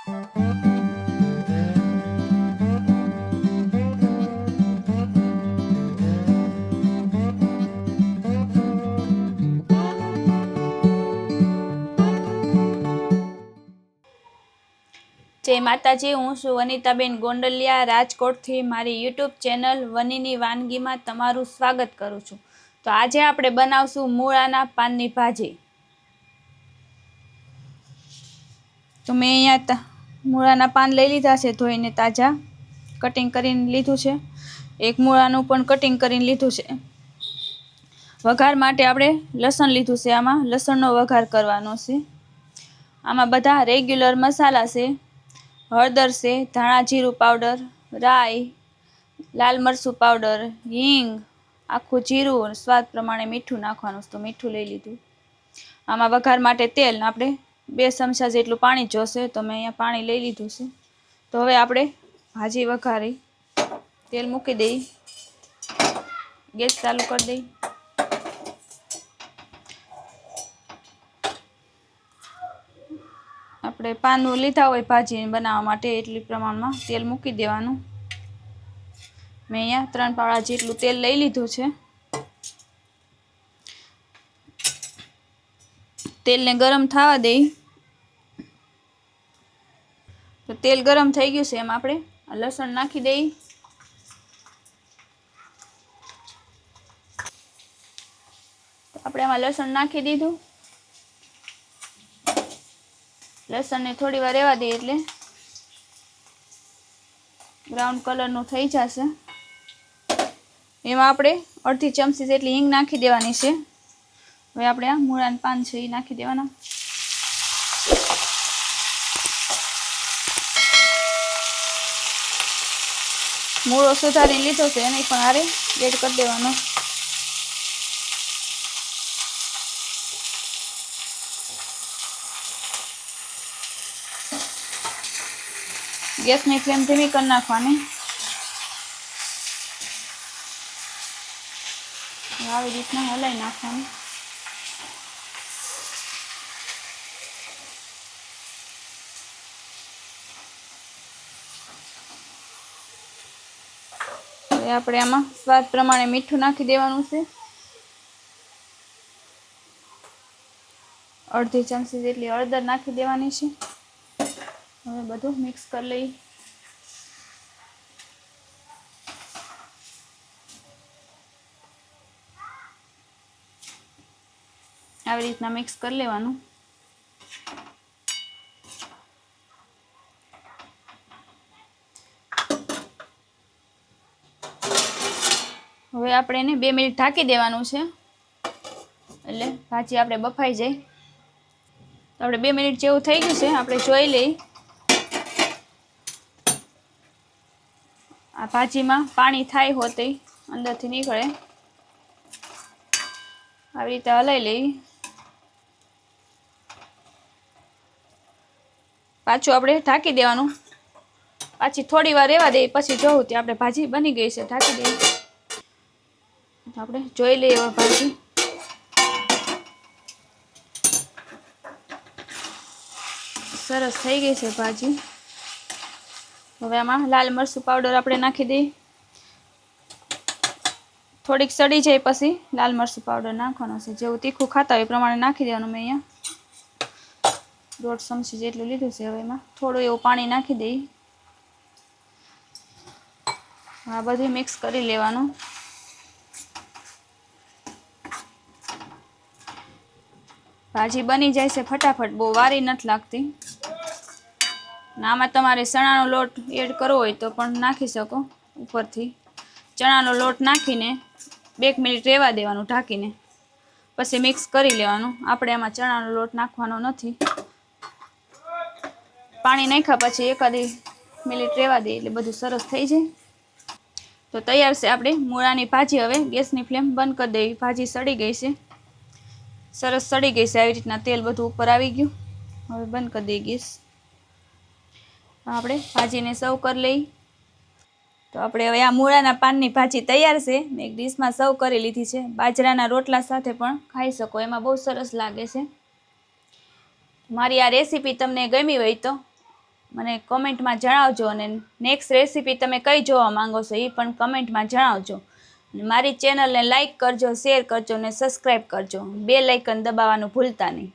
જય માતાજી, હું છું વનિતાબેન ગોંડલિયા, રાજકોટથી. મારી યુટ્યુબ ચેનલ વનીની વાનગીમાં તમારું સ્વાગત કરું છું. તો આજે આપણે બનાવશું મૂળાના પાનની ભાજી. તો મેં અહીંયા મૂળાના પાન લઈ લીધા છે, ધોઈને તાજા કટિંગ કરીને લીધું છે. એક મૂળાનું પણ કટિંગ કરીને લીધું છે. વઘાર માટે આપણે લસણ લીધું છે. આમાં લસણનો વઘાર કરવાનો છે. આમાં બધા રેગ્યુલર મસાલા છે. હળદર છે, ધાણા જીરું પાવડર, રાઈ, લાલ મરચું પાવડર, હિંગ, આખું જીરું અને સ્વાદ પ્રમાણે મીઠું નાખવાનું છે. તો મીઠું લઈ લીધું. આમાં વઘાર માટે તેલ આપણે 2 ચમચા જેટલું પાણી જોશે, તો મેં અહીંયા પાણી લઈ લીધું છે. તો હવે આપણે ભાજી વઘારી તેલ મૂકી દઈ, ગેસ ચાલુ કરી દઈ. આપણે પાનું લીધા હોય ભાજી બનાવવા માટે એટલી પ્રમાણમાં તેલ મૂકી દેવાનું. મેં અહીંયા 3 પાવડા જેટલું તેલ લઈ લીધું છે. તેલને ગરમ થવા દઈ. તો તેલ ગરમ થઈ ગયું છે, એમાં આપણે લસણ નાખી દઈ. તો આપણે આમાં લસણ નાખી દીધું. લસણને થોડી વાર રહેવા દઈએ એટલે બ્રાઉન કલરનું થઈ જશે. એમાં આપણે અડધી ચમચી જેટલી હિંગ નાખી દેવાની છે. હવે આપણે આ મૂળાના પાન છે એ નાખી દેવાના. મૂળો સુધારી લીધો છે, એને પણ આરે એડ કરી દેવાનો. ગેસની ફ્લેમ ધીમી કરી નાખવાની. આવી રીતના હલાવી નાખવાની. હવે આપણે આમાં સ્વાદ પ્રમાણે મીઠું નાખી દેવાનું છે. અડધી ચમચી જેટલી હળદર નાખી દેવાની છે. હવે બધું મિક્સ કરી લઈ. આવી રીતના મિક્સ કરી લેવાનું. હવે આપણે એને 2 મિનિટ ઢાંકી દેવાનું છે, એટલે ભાજી આપણે બફાઈ જાય. તો આપણે 2 મિનિટ જેવું થઈ ગયું છે, આપણે જોઈ લઈ. આ ભાજીમાં પાણી થાય હોતે અંદરથી નીકળે. આવી રીતે હલાવી લઈ. પાછું આપણે ઢાંકી દેવાનું. પાછી થોડી વાર રહેવા દઈએ, પછી જોવું ત્યાં આપણે ભાજી બની ગઈ છે. ઢાંકી દઈએ. આપણે જોઈ લઈએ હવે ભાજી. સરસ થઈ ગઈ છે ભાજી. હવે આમાં લાલ મરચું પાવડર આપણે નાખી દઈએ. થોડીક સડી જાય પછી લાલ મરચું પાવડર નાખવાનો છે. જેવું તીખું ખાતા હોય એ પ્રમાણે નાખી દેવાનું. મેં અહીંયા 1.5 ચમચી જેટલું લીધું છે. હવે એમાં થોડું એવું પાણી નાખી દઈએ. આ બધું મિક્સ કરી લેવાનું. ભાજી બની જાય છે ફટાફટ, બહુ વારી નથી લાગતી. આમાં તમારે ચણાનો લોટ એડ કરવો હોય તો પણ નાખી શકો. ઉપરથી ચણાનો લોટ નાખીને 2 મિનિટ રહેવા દેવાનું ઢાંકીને, પછી મિક્સ કરી લેવાનું. આપણે આમાં ચણાનો લોટ નાખવાનો નથી. પાણી નાખ્યા પછી 1 મિનિટ રહેવા દઈએ એટલે બધું સરસ થઈ જાય. તો તૈયાર છે આપણે મૂળાની ભાજી. હવે ગેસની ફ્લેમ બંધ કરી દેવી. ભાજી સડી ગઈ છે, સરસ સડી ગઈ છે. આવી રીતના તેલ બધું ઉપર આવી ગયું. હવે બંધ કરી દઈએ ગેસ. આપણે ભાજીને સર્વ કરી લઈ. તો આપણે હવે આ મૂળાના પાનની ભાજી તૈયાર છે. મેં એક ડીશમાં સર્વ કરી લીધી છે. બાજરાના રોટલા સાથે પણ ખાઈ શકો, એમાં બહુ સરસ લાગે છે. મારી આ રેસીપી તમને ગમી હોય તો મને કમેન્ટમાં જણાવજો, અને નેક્સ્ટ રેસીપી તમે કઈ જોવા માંગો છો એ પણ કમેન્ટમાં જણાવજો. મારી ચેનલને લાઈક કરજો, શેર કરજો અને સબસ્ક્રાઈબ કરજો. બેલ આઇકન દબાવવાનું ભૂલતા નહીં.